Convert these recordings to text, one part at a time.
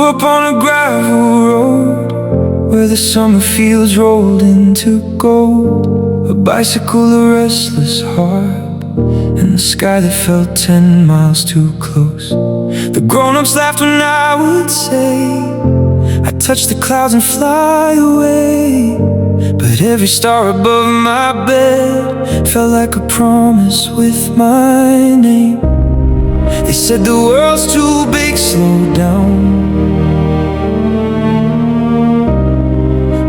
Grew up on a gravel road where the summer fields rolled into gold. A bicycle, a restless heart, and the sky that felt 10 miles too close. The grown-ups laughed when I would say I'd touch the clouds and fly away. But every star above my bed felt like a promise with my name. They said the world's too big, slow down.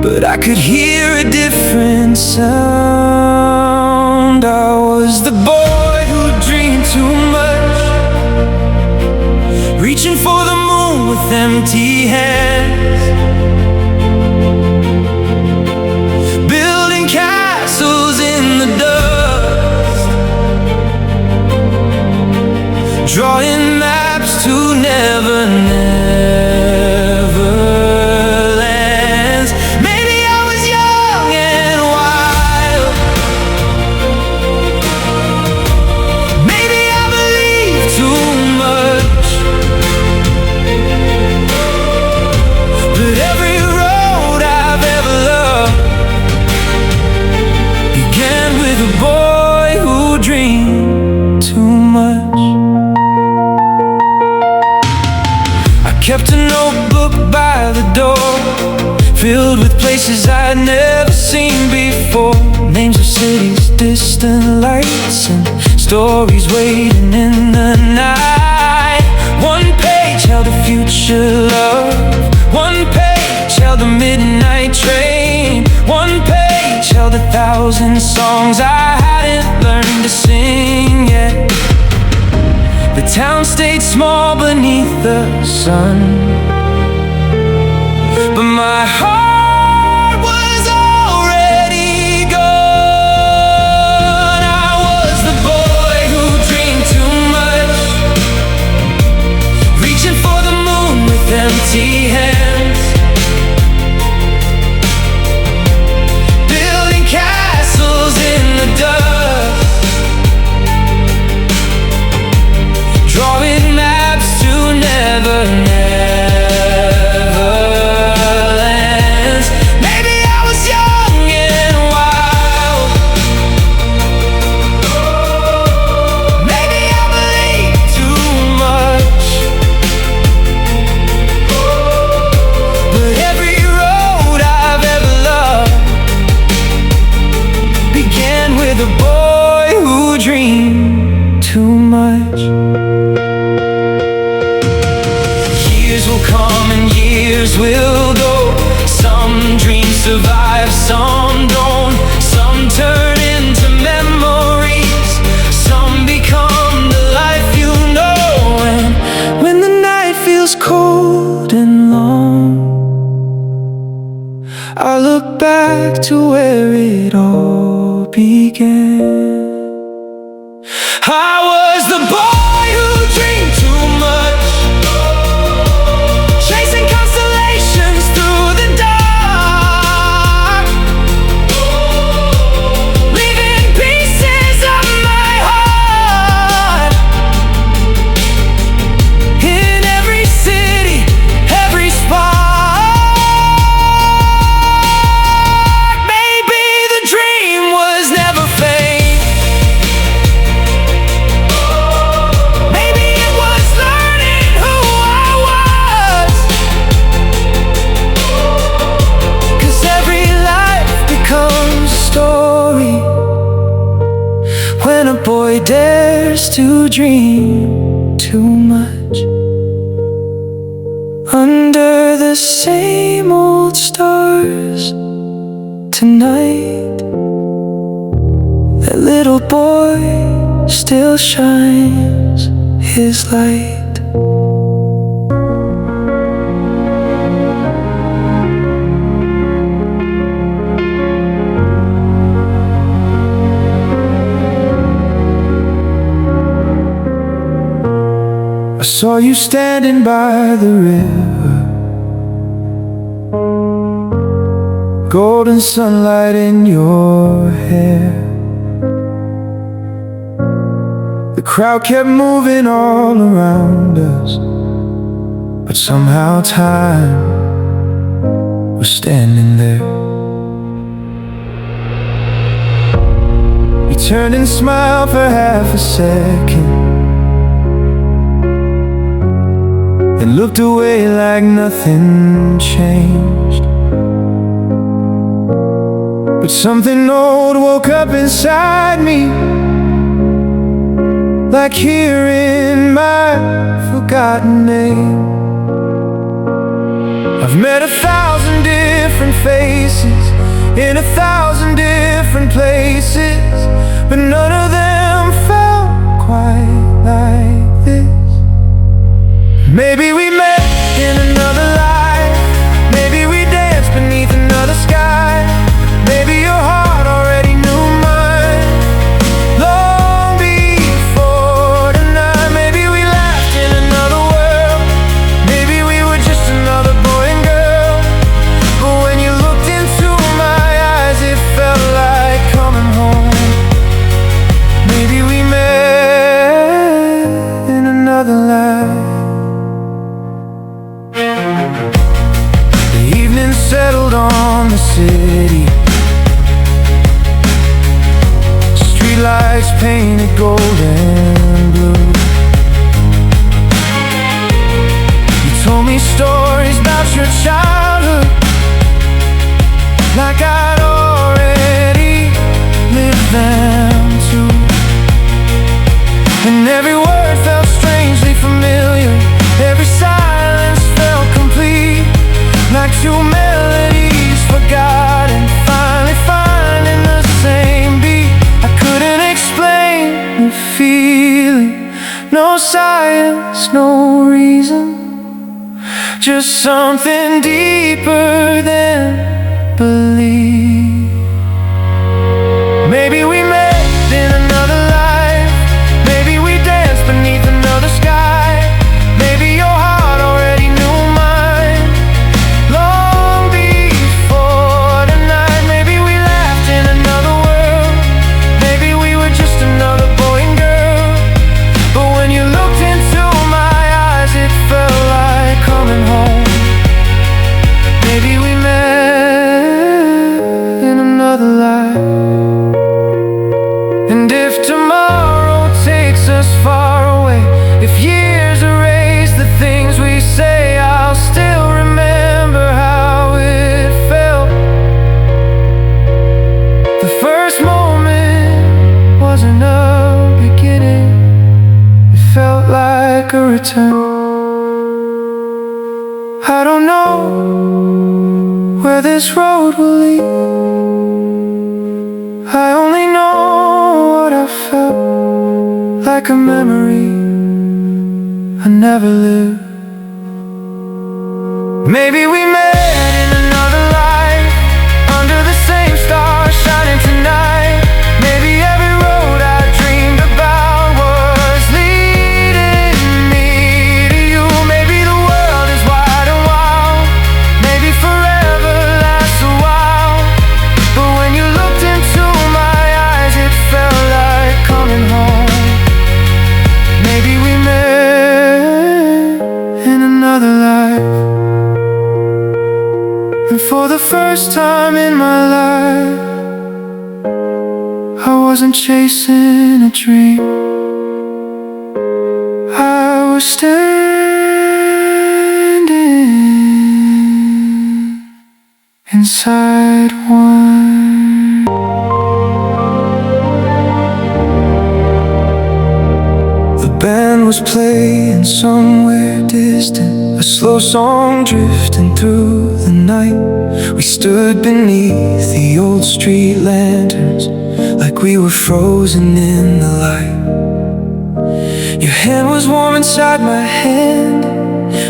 But I could hear a different sound. I was the boy who dreamed too much, reaching for the moon with empty hands, building castles in the dust, drawing maps to never, never lands. Maybe I was young and wild, maybe I believed too much, but every road I've ever loved began with a boy who dreamed too much. Kept a notebook by the door, filled with places I'd never seen before. Names of cities, distant lights, and stories waiting in the night. One page held a future love, one page held a midnight train, one page held 1,000 songs I hadn't learned to sing yet. The town stayed small beneath the sun, but my heart was already gone. I was the boy who dreamed too much, reaching for the moon with empty hands, building castles in the dust, drawing maps to never, never lands. Maybe I was young and wild, maybe I believed too much, but every road I've ever loved began with a boy who dreamed too much. Years will come and years will go. Some dreams survive, some don't. Some turn into memories, some become the life you know. And when the night feels cold and long, I look back to where it all began. I was the boy who dreamed too much, chasing constellations through the dark, leaving pieces of my heart in every city, every spark. Maybe the dream was never fake, maybe it was learning who I was, 'cause every life becomes a story when a boy dares to dream too much. Under the same old stars tonight, that little boy still shines his light. I saw you standing by the river, golden sunlight in your hair. The crowd kept moving all around us, but somehow time was standing there. You turned and smiled for half a second, then looked away like nothing changed. But something old woke up inside me, like hearing my forgotten name. I've met 1,000 different faces in 1,000 different places, but none of them felt quite like this. Maybe we met in another life, maybe we danced beneath another sky. Maybe your heart already knew mine long before tonight. Maybe we laughed in another world, maybe we were just another boy and girl. But when you looked into my eyes, it felt like coming home. Maybe we met in another life. The evening settled on the city, lights painted gold and blue. You told me stories about your childhood, like I'd already lived them too. And every word felt strangely familiar, every silence felt complete, like two melodies forgotten, finally finding the same beat. I couldn't explain the feeling, no science, no reason, just something deeper than belief. Maybe we met in another life, maybe we danced beneath another sky. Maybe your heart already knew mine long before tonight. Maybe we laughed in another world, maybe we were just another boy and girl. But when you looked into my eyes, it felt like coming home. Maybe we met in another life. And if tomorrow takes us far away, if years erase the things we say, I'll still remember how it felt. The first moment wasn't a beginning, it felt like a return. I don't know where this road will lead, I only know what I felt, like a memory I never lived. Maybe we met in another life, under the same stars shining tonight. Maybe every road I dreamed about was leading me to you. Maybe the world is wide and wild, maybe forever lasts a while. But when you looked into my eyes, it felt like coming home. Maybe we met in another life. And for the first time in my life, I wasn't chasing a dream, I was standing inside one. The band was playing somewhere distant, a slow song drifting through the night. We stood beneath the old street lanterns, like we were frozen in the light. Your hand was warm inside my hand,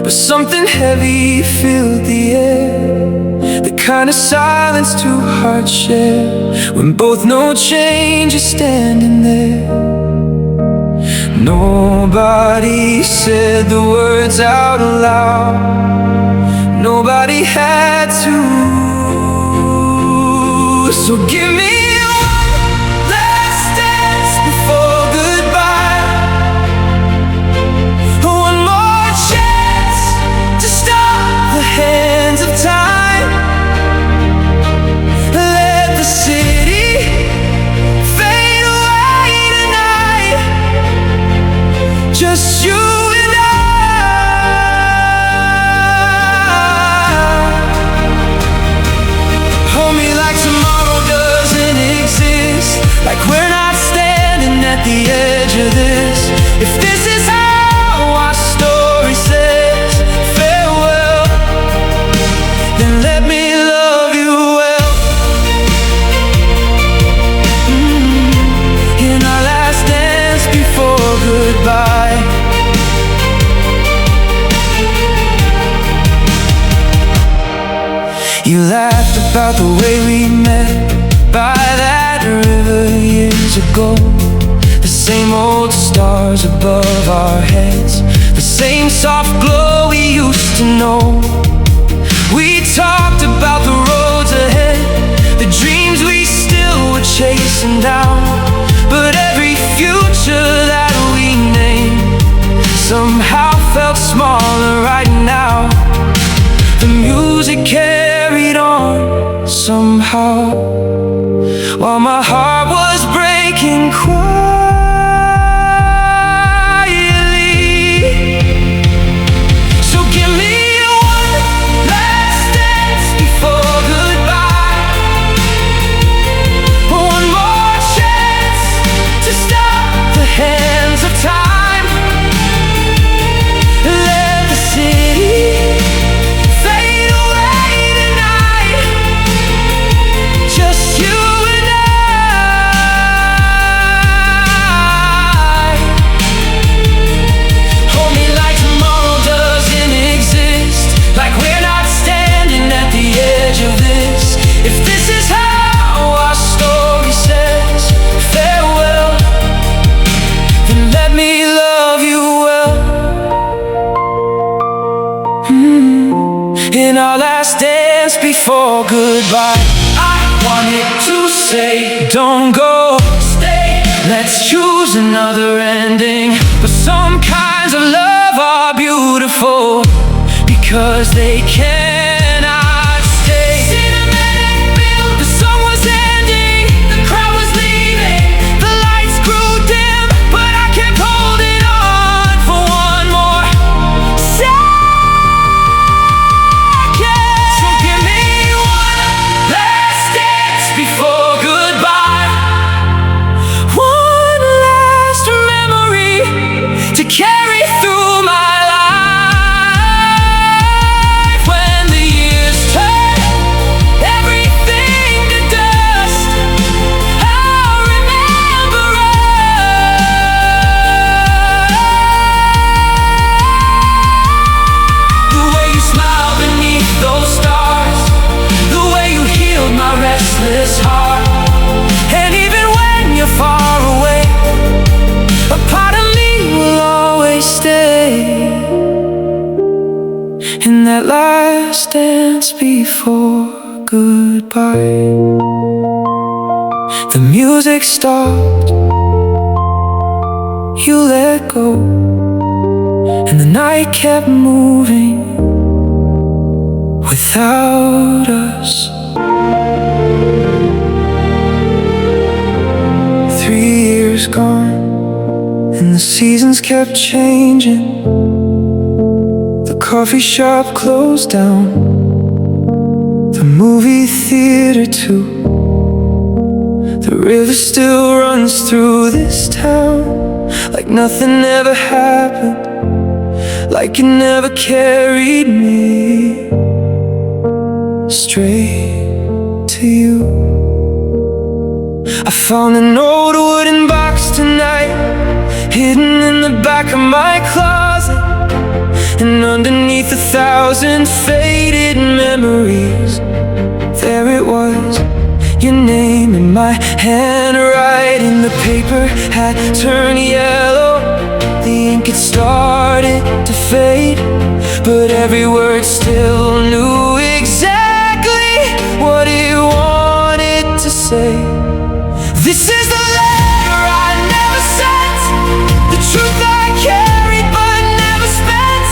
but something heavy filled the air, the kind of silence two hearts share, when both know change is standing there. Nobody said the words out aloud, nobody had to. So give me one last dance before goodbye, one more chance like we're not standing at the edge of this. If this is how our story says farewell, then let me love you well. In our last dance before goodbye, you laughed about the way we met by that river years ago. The same old stars above our heads, the same soft glow we used to know. We talked about the roads ahead, the dreams we still were chasing down. But every future that we named somehow felt smaller right now. The music carried on somehow, while my heart was breaking quietly. So give me one last dance before goodbye, one more chance to stop the hands of time. Let the city fade away tonight, just you and I. Hold me like tomorrow doesn't exist, like we're not standing at the edge of this. If this is how our story says farewell, then let me love you well. In our last dance before goodbye, I wanted to say, don't go, stay. Let's choose another ending. But some kinds of love are beautiful because they cannot stay. Cinematic build, the song was ending, the crowd was leaving, the lights grew dim, but I kept holding on for one more second. So give me one last dance before goodbye, one last memory to carry through my life. When the years turn everything to dust, I'll remember the way you smiled beneath those stars, the way you healed my restless heart. And even when you're far away, a part of me will always stay. In that last dance before goodbye, the music stopped, you let go, and the night kept moving without us. 3 years gone, and the seasons kept changing. The coffee shop closed down, the movie theater too. The river still runs through this town, like nothing ever happened, like it never carried me straight to you. I found an old wooden box tonight, hidden in the back of my closet. And underneath 1,000 faded memories, there it was, your name in my handwriting. The paper had turned yellow, the ink had started to fade, but every word still knew exactly what it wanted to say. This is the letter I never sent, the truth I carried but never spent.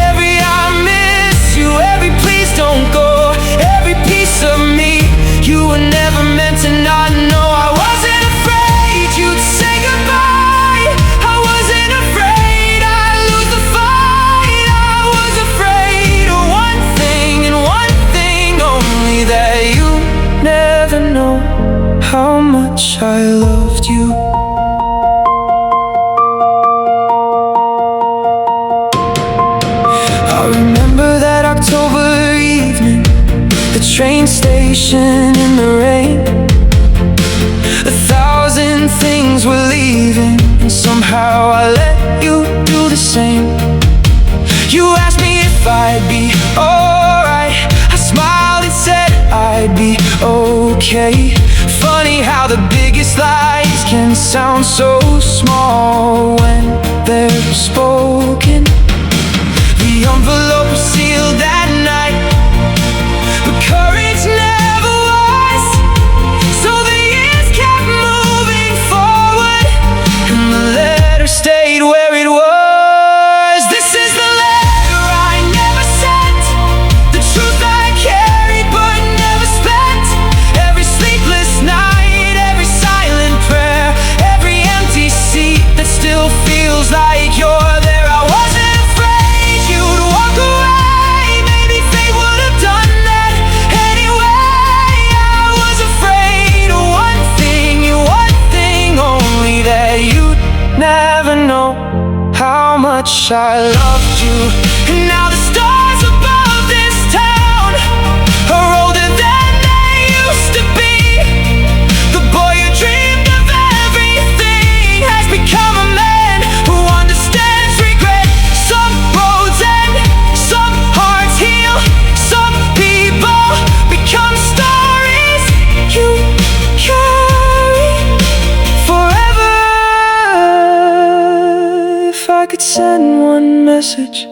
Every I miss you, every please don't go, every piece of me you were never meant to not know. I wasn't afraid you'd say goodbye, I wasn't afraid I'd lose the fight. I was afraid of one thing and much I loved you. I remember that October evening, the train station in the rain. 1,000 things were leaving, and somehow I let you do the same. You asked me if I'd be alright. I smiled and said I'd be okay. Funny how the biggest lies can sound so small when they're spoken. The envelope was sealed that night, but courage never was. So the years kept moving forward, and the letter stayed where it was. This is the letter I never sent, the truth I carried but never spent. Every sleepless night, every silent prayer, every empty seat that still feels like you're there. I wasn't afraid you'd walk away. Maybe fate would have done that anyway. I was afraid of one thing only, that you'd never know how much I loved you. And now the stars above this town are older than they used to be. The boy who dreamed of everything has become a man who understands regret. Some roads end, some hearts heal, some people become stories you carry forever. If I could send one message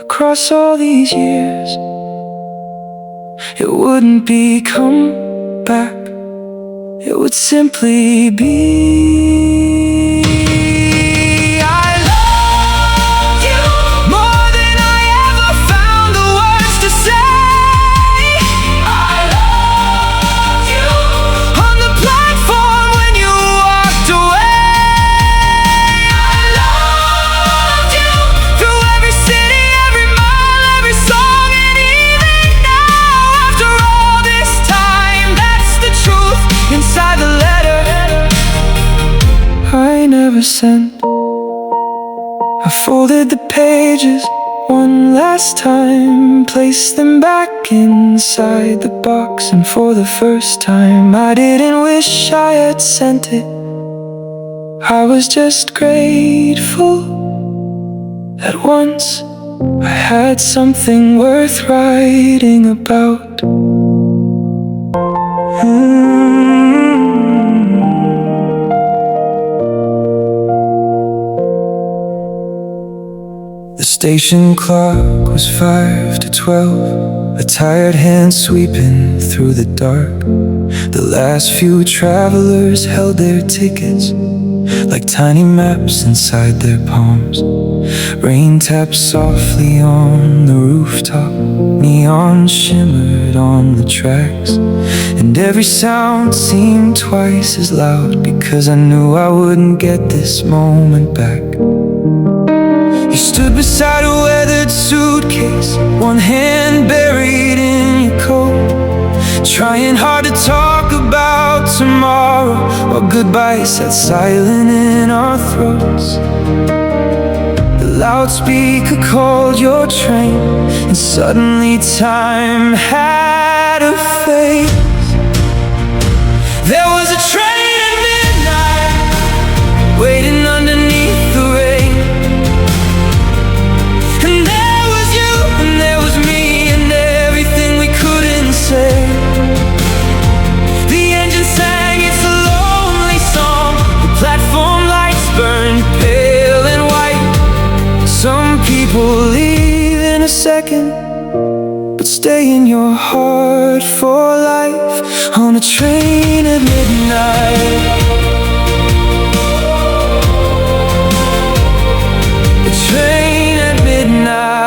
across all these years, it wouldn't be come back, it would simply be I love you more than I ever found the words to say. I love you on the platform when you walked away. I loved you through every city, every mile, every song, and even now, after all this time, that's the truth inside the letter I never sent. I folded the pages one last time, placed them back inside the box, and for the first time I didn't wish I had sent it. I was just grateful that once I had something worth writing about. The station clock was 5 to 12, a tired hand sweeping through the dark. The last few travelers held their tickets like tiny maps inside their palms. Rain tapped softly on the rooftop, neon shimmered on the tracks, and every sound seemed twice as loud, because I knew I wouldn't get this moment back. You stood beside a weathered suitcase, one hand buried in your coat, trying hard to talk about tomorrow, while goodbye sat silent in our throats. The loudspeaker called your train, and suddenly time had a face. There was a train at midnight waiting underneath the rain, and there was you and there was me and everything we couldn't say. The engine sang its lonely song, the platform lights burned pale and white. Some people leave in a second, but stay in your heart for life, on a train at midnight. A train at midnight.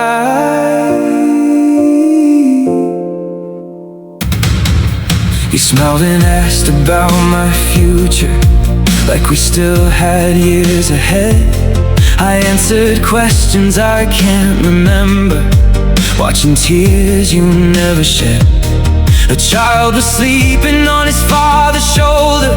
You smiled and asked about my future, like we still had years ahead. I answered questions I can't remember, watching tears you never shed. A child was sleeping on his father's shoulder,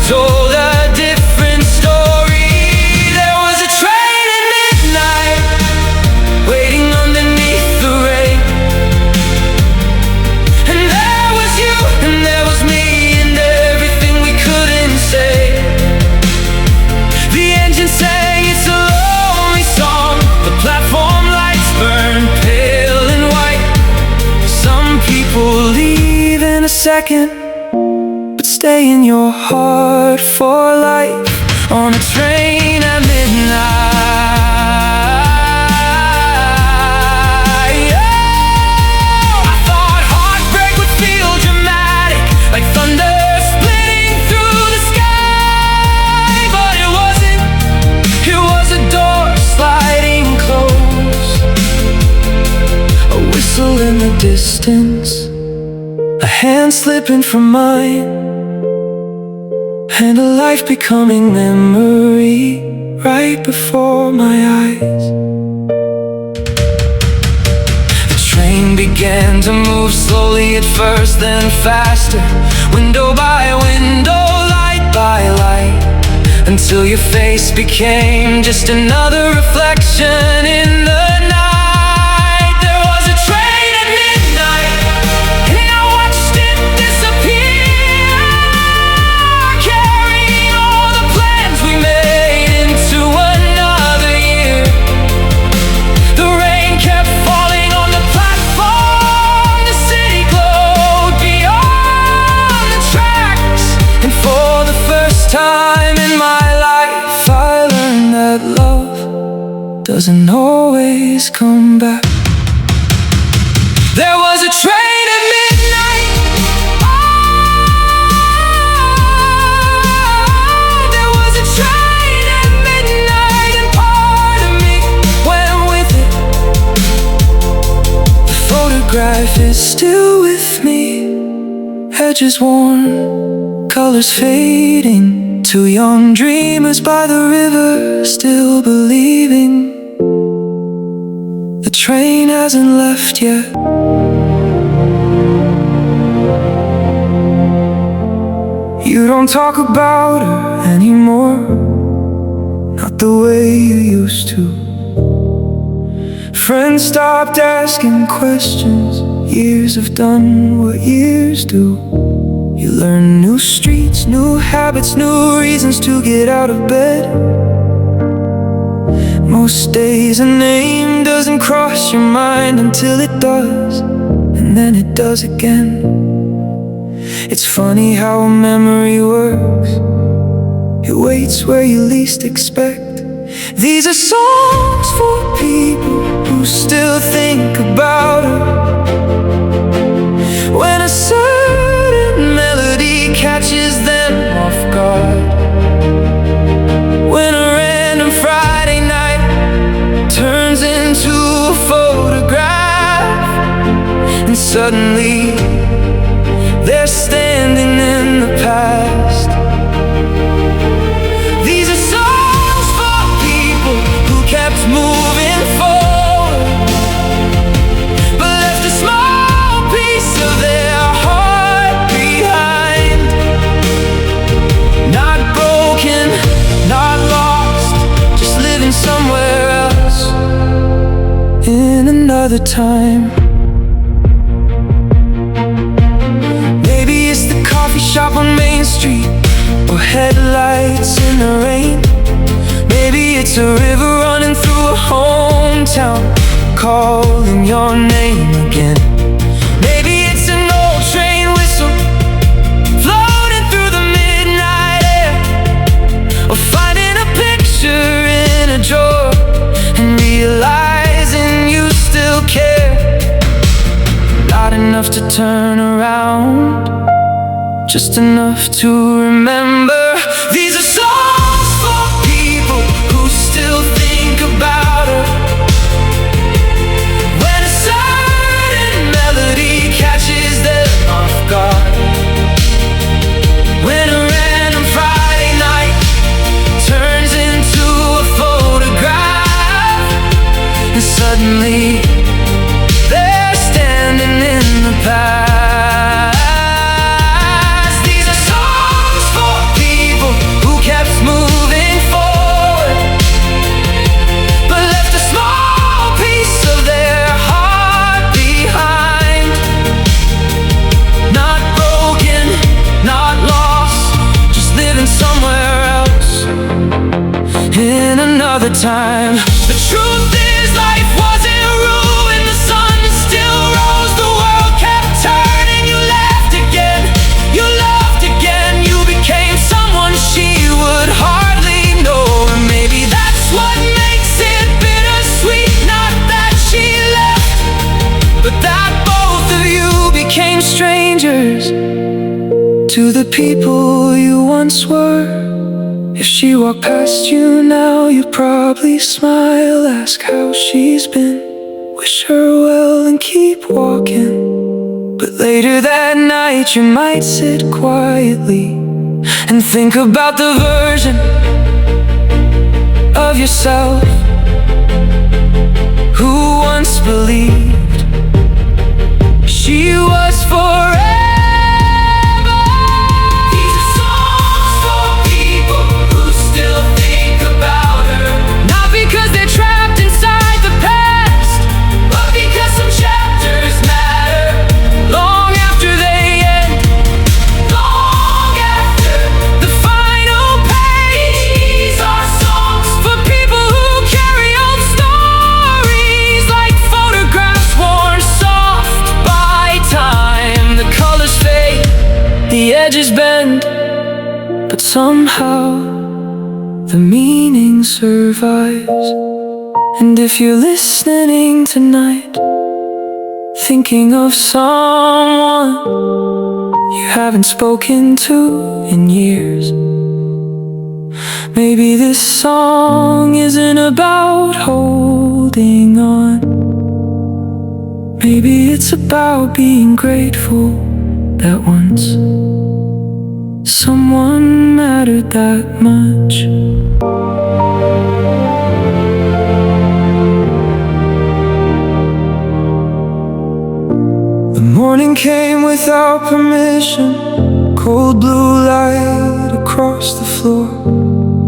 told a different story. There was a train at midnight, waiting underneath the rain. And there was you, and there was me, and everything we couldn't say. The engine sang its lonely song, the platform lights burned pale and white. Some people leave in a second, but stay in your heart for life. On a train at midnight. Oh, I thought heartbreak would feel dramatic, like thunder splitting through the sky. But it wasn't. It was a door sliding close, a whistle in the distance, a hand slipping from mine, and a life becoming memory right before my eyes. The train began to move slowly at first, then faster, window by window, light by light, until your face became just another reflection in the night. There was a train at midnight, and I watched it disappear, carrying all the plans we made into another year. The rain kept falling on the platform, the city glowed beyond the tracks, and for the first time in my life I learned that love doesn't always come back. There was a train at midnight. Oh, there was a train at midnight, and part of me went with it. The photograph is still with me, edges worn, colors fading. Two young dreamers by the river, still believing. The train hasn't left yet. You don't talk about her anymore, not the way you used to. Friends stopped asking questions, years have done what years do. You learn new streets, new habits, new reasons to get out of bed. Most days a name doesn't cross your mind until it does, and then it does again. It's funny how a memory works, it waits where you least expect. These are songs for people who still think about her, when a certain melody catches them off guard, when a random Friday night turns into a photograph, and suddenly they're standing in the past. These are songs for people who kept moving forward, but left a small piece of their heart behind. Not broken, not lost, just living somewhere else in another time. Maybe it's the coffee shop on Main Street, or headlights in the rain. Maybe it's a river running through a hometown, calling your name again. Maybe it's an old train whistle floating through the midnight air, or finding a picture in a drawer and realizing you still care. Not enough to turn around, just enough to remember. These are songs for people who still think about her, when a certain melody catches them off guard, when a random Friday night turns into a photograph, and suddenly they're standing in the past. These are songs for people time. The truth is life wasn't ruined, the sun still rose, the world kept turning. You laughed again, you loved again, you became someone she would hardly know. And maybe that's what makes it bittersweet, not that she left, but that both of you became strangers to the people you once were. If she walked past you now, you'd probably smile, ask how she's been, wish her well and keep walking. But later that night you might sit quietly and think about the version of yourself who once believed she was forever. The edges bend, but somehow the meaning survives. And if you're listening tonight, thinking of someone you haven't spoken to in years, maybe this song isn't about holding on. Maybe it's about being grateful that once someone mattered that much. The morning came without permission, cold blue light across the floor,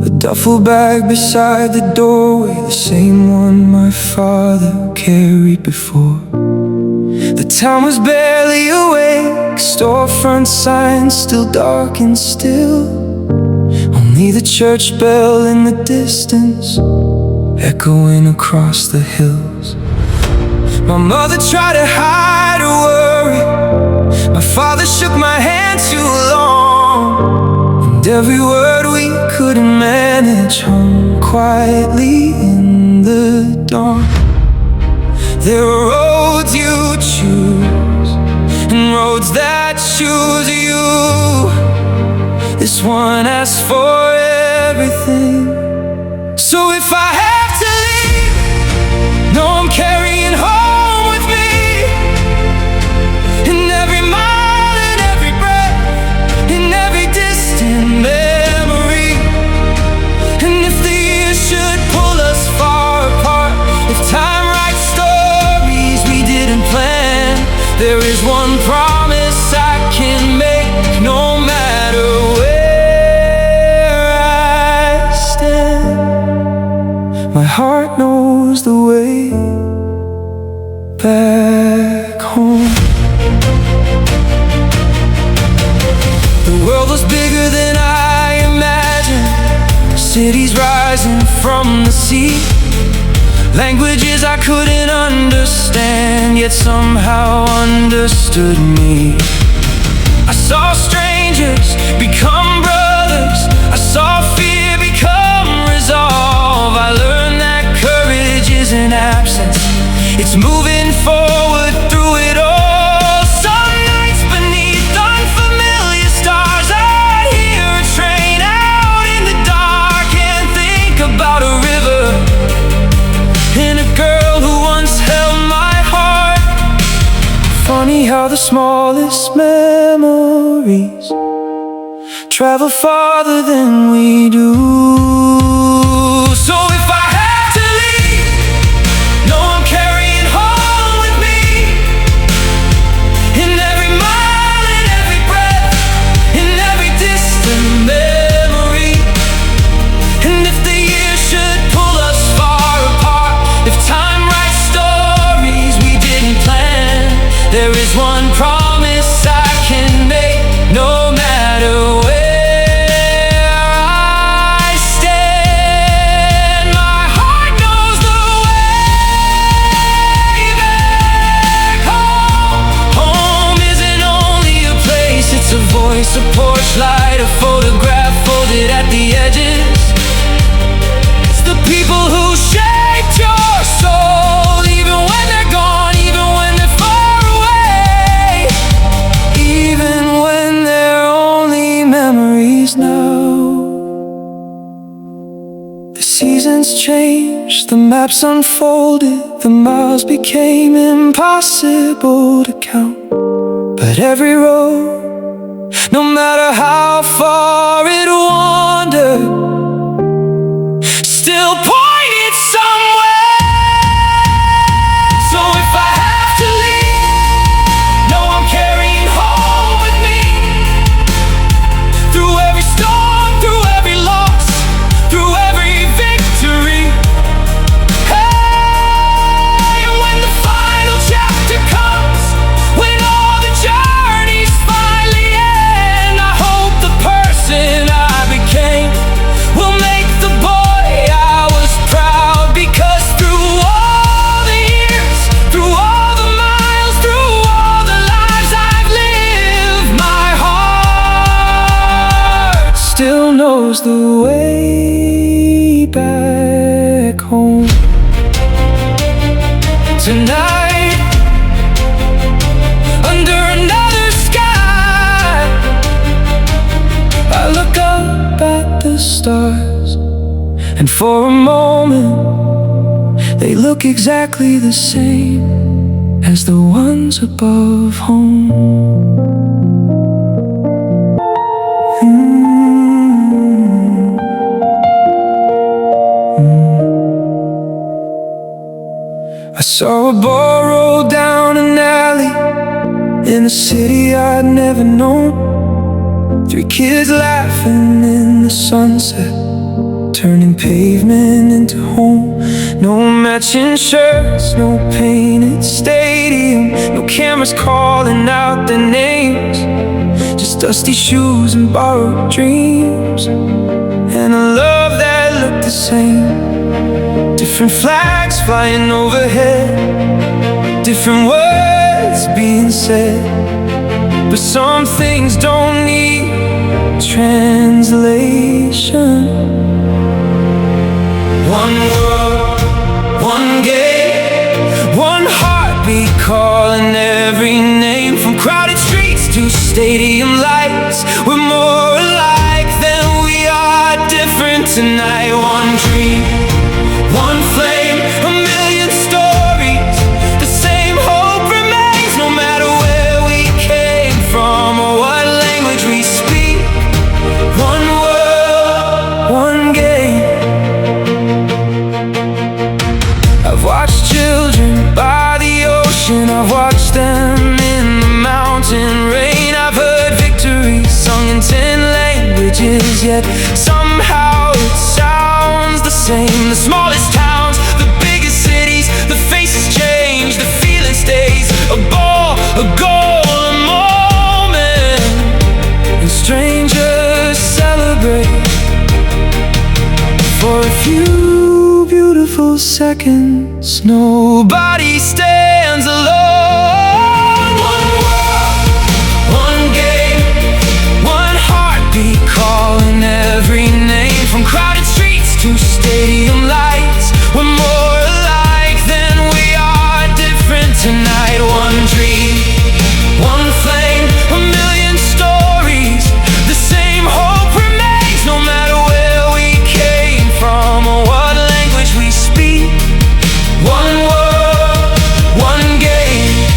a duffel bag beside the doorway, the same one my father carried before. The town was barely awake, storefront signs still dark and still, only the church bell in the distance echoing across the hills. My mother tried to hide her worry, my father shook my hand too long, and every word we couldn't manage hung quietly in the dawn. There are roads you choose, and roads that choose you. This one asks for everything. So if I have to leave, no, I'm carrying home with me, in every mile, in every breath, in every distant memory. And if the years should pull us far apart, if time writes stories we didn't plan, there is one promise I can make, no matter where I stand. My heart knows the way back home. The world was bigger than I imagined, cities rising from the sea, languages I couldn't understand, yet somehow understood me. I saw strangers become brothers, I saw fear become resolve. I learned that courage isn't absence, it's moving forward through it all. Some nights beneath unfamiliar stars, I'd hear a train out in the dark and think about a river and a girl who once held my heart. Funny how the smallest memories travel farther than we do. So if I have to leave, no, I'm carrying home with me, in every mile, in every breath, in every distant memory. And if the years should pull us far apart, if time writes stories we didn't plan, there is one promise I can make, no matter where I stand. seasons changed, the maps unfolded, the miles became impossible to count. But every road, no matter how far it wandered, still pointed somewhere. So if I have to leave, know I'm carrying home with me. Through every storm, through every loss, through every victory. Hey, and when the final chapter comes, when all the journeys finally end, I hope the person I became will make the boy I was proud. Because through all the years, through all the miles, through all the lives I've lived, my heart still knows the way back home. Tonight, under another sky, I look up at the stars, and for a moment they look exactly the same as the ones above home. I saw a bar roll down an alley in a city I'd never known. 3 kids laughing in the sunset, turning pavement into home. No matching shirts, no painted stadium, no cameras calling out their names. Just dusty shoes and borrowed dreams, and a love that looked the same. Different flags flying overhead, different words being said, but some things don't need translation. One world, one game, one heartbeat calling every name. From crowded streets to stadium lights, we're more alike than we are different tonight. One dream, one flame, a million stories, the same hope remains. No matter where we came from or what language we speak. One world, one game. I've watched children by the ocean, I've watched them in the mountain rain. I've heard victory sung in 10 languages, yet somehow it sounds the same. The smallest towns, the biggest cities, the faces change, the feeling stays. A ball, a goal, a moment, and strangers celebrate for a few beautiful seconds. Nobody stands alone. One world, one game, one heartbeat calling every name. From crowded streets to stadium lights, we're more alike than we are different tonight. One dream, one flame, a million stories, the same hope remains. No matter where we came from or what language we speak. One world, one game.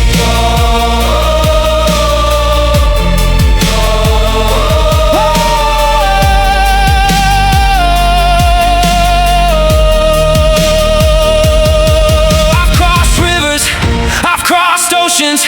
I've crossed rivers, I've crossed oceans,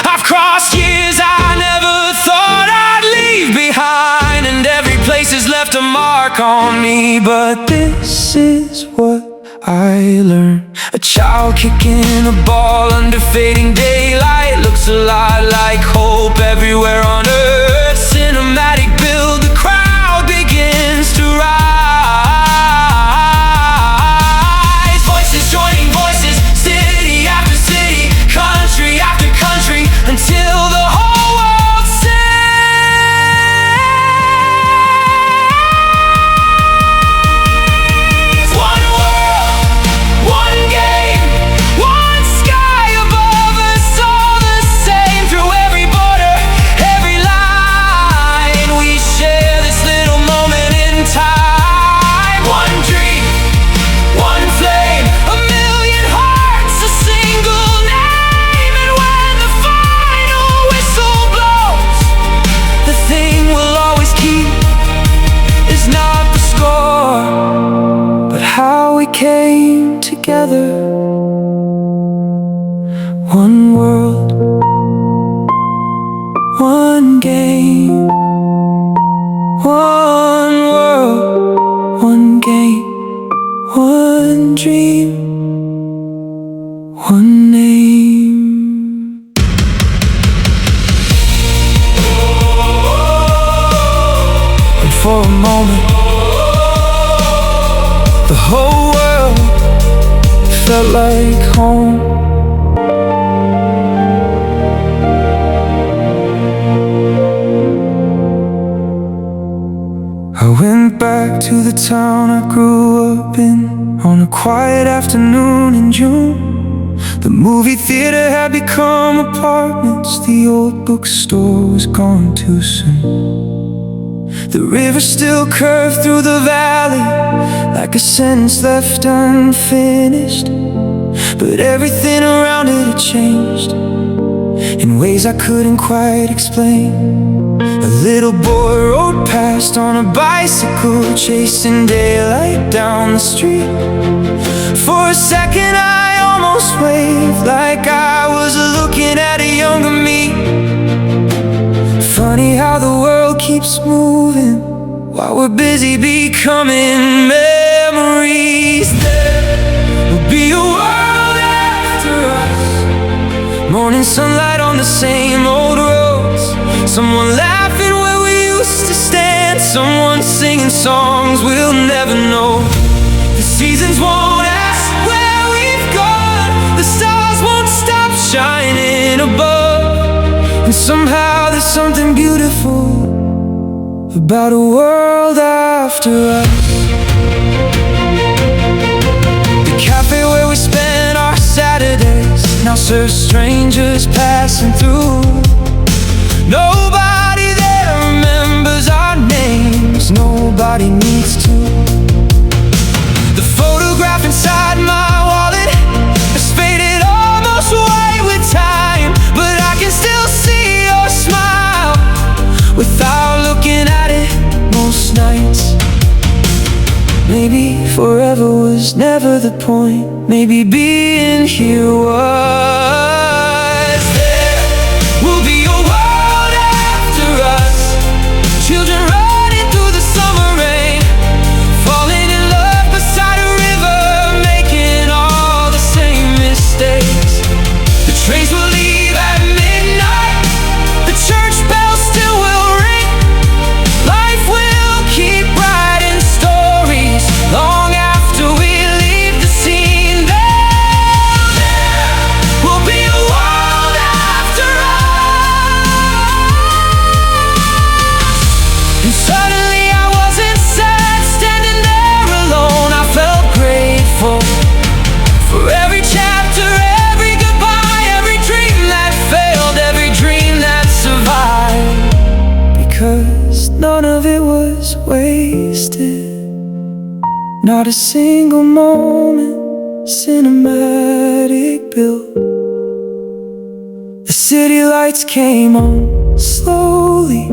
I've crossed years I never thought I'd leave behind. And every place has left a mark on me, but this is what I learned. A child kicking a ball under fading daylight looks a lot like hope everywhere on earth. Cinematic build, the crowd begins to rise. Voices joining voices, city after city, country after country, until the whole world sings. One world, one game, one sky above us, all the same. Through every border, every line, we together. One world, one game. One world, one game. One dream, one name. And for a moment, the whole world felt like home. I went back to the town I grew up in on a quiet afternoon in June. The movie theater had become apartments. The old bookstore was gone too soon. The river still curved through the valley like a sentence left unfinished. But everything around it had changed in ways I couldn't quite explain. A little boy rode past on a bicycle, chasing daylight down the street. For a second I almost waved, like I was looking at a younger me. Funny how the world keeps moving while we're busy becoming memories. There will be a world after us, morning sunlight on the same old roads, someone laughing where we used to stand, someone singing songs we'll never know. The seasons won't ask where we've gone, the stars won't stop shining above. And somehow there's something beautiful about a world after us. The cafe where we spent our Saturdays now serves strangers passing through. Nobody there remembers our names, nobody needs to. The photograph inside my wallet has faded almost white with time, but I can still see your smile without looking at it most nights. Maybe forever was never the point, maybe being here was. There will be a world after us, children running through the summer rain, falling in love beside a river, making all the same mistakes. The trains will leave at midnight, the church bells still will ring. Life will keep writing stories long after we leave the scene. There will be a world after us. And suddenly I wasn't sad, standing there alone. I felt grateful for every chapter, every goodbye, every dream that failed, every dream that survived. Because none of it was wasted, not a single moment cinematic built. The city lights came on slowly,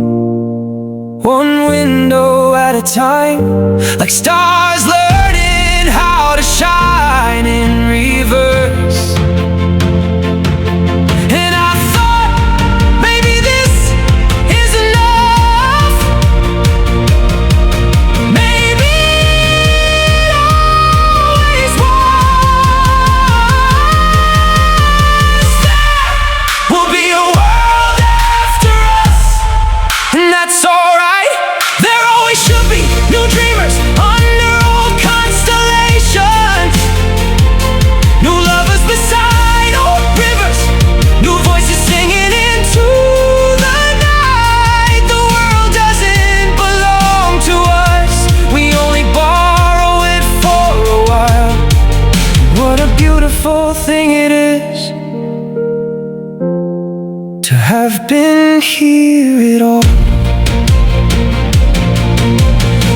one window at a time, like stars learning how to shine in reverse. And I thought maybe this is enough, maybe it always was. There will be a world after us, and that's alright. There always should be new dreamers under old constellations, new lovers beside old rivers, new voices singing into the night. The world doesn't belong to us, we only borrow it for a while. What a beautiful thing it is to have been here at all.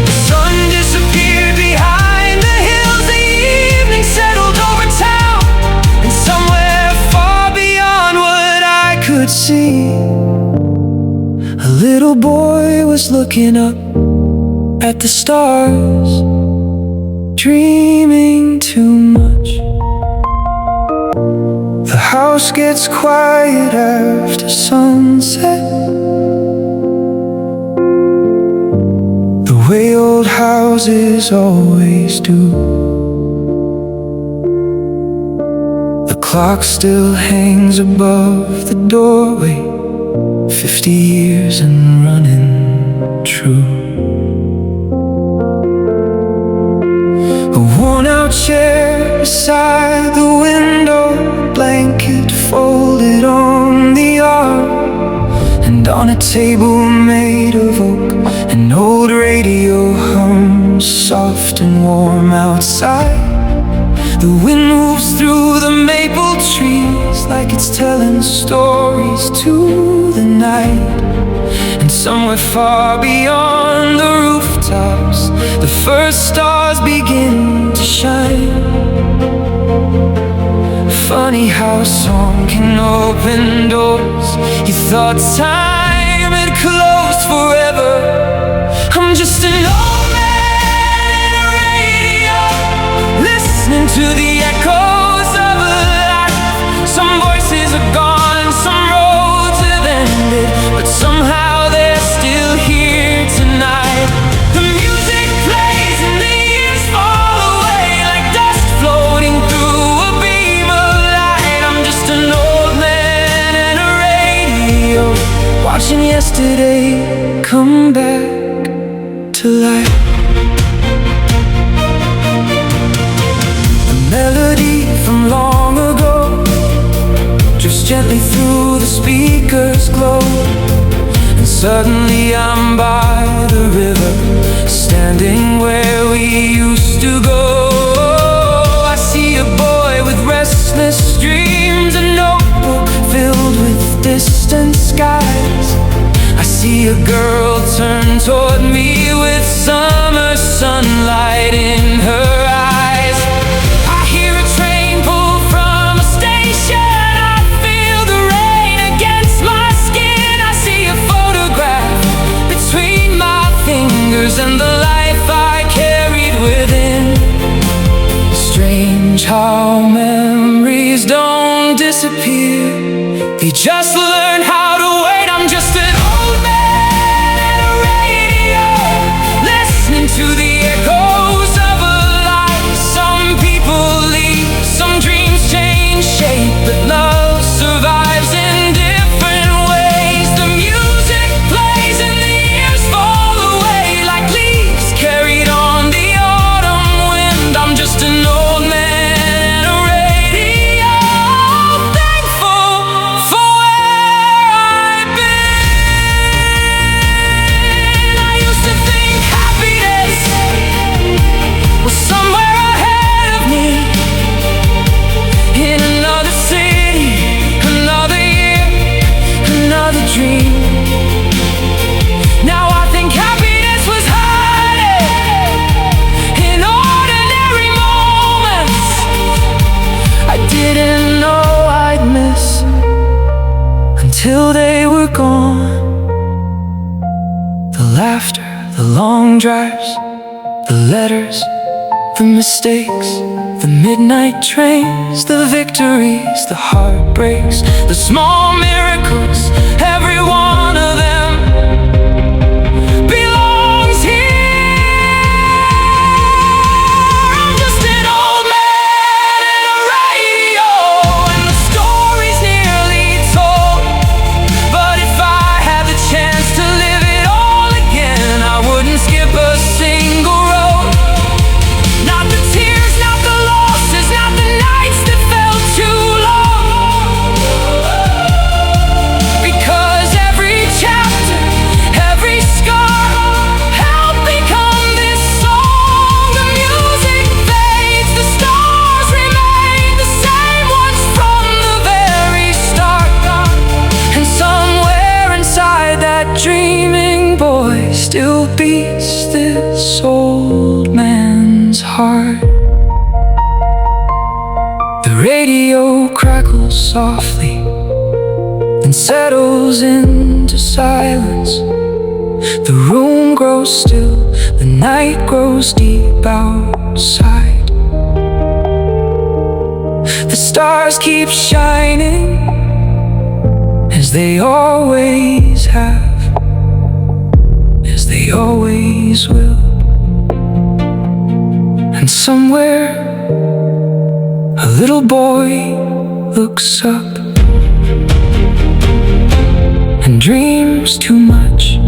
The sun disappeared behind the hills, the evening settled over town, and somewhere far beyond what I could see, a little boy was looking up at the stars. dreaming too much. The house gets quiet after sunset, the way old houses always do. The clock still hangs above the doorway, 50 years and running true. A worn-out chair beside the window, blanket folded on the arm, and on a table made of oak, an old radio hums soft and warm outside. The wind moves through the maple trees like it's telling stories to the night. And somewhere far beyond the rooftops, the first stars begin to shine. Funny how a song can open doors you thought time had closed forever. I'm just an old man in a radio, listening to the echoes of a life. Some voices are gone, some roads have ended, but somehow they're still here tonight. The music plays and the years fall away like dust floating through a beam of light. I'm just an old man in a radio, watching yesterday come back to life. A melody from long ago drifts gently through the speaker's glow, and suddenly I'm by the river, standing where we used to go. I see a boy with restless dreams, a notebook filled with distant skies. I see a girl turn toward me with summer sunlight in her eyes. I hear a train pull from a station, I feel the rain against my skin. I see a photograph between my fingers and the life I carried within. Strange how memories don't disappear, they just learn how to wait. I'm just an old man in a radio, listening to the echoes of a life. Some people leave, some dreams change shape, but love survives in different ways. The music plays and the years fall away like leaves carried on the autumn wind. I'm just an old man in a radio, thankful for where I've been. I used to think happiness was somewhere ahead of me, in another city, another year, another dream. Now I think happiness was hiding in ordinary moments I didn't know I'd miss until they were gone. The laughter, the long drives, the letters, the mistakes, the midnight trains, the victories, the heartbreaks, the small miracles, every one of them belongs here. I'm just an old man in a radio, and the story's nearly told. But if I had the chance to live it all again, I wouldn't skip a single road. Not the tears, not the losses, not the nights that felt too long. Because every chapter, every scar helped become this song. The music fades, the stars remain the same ones from the very start. And somewhere inside that dreaming boy still beats this old man's heart. The radio crackles softly, then settles into silence. The room grows still, the night grows deep outside. The stars keep shining, as they always have, as they always will. And somewhere a little boy looks up and dreams too much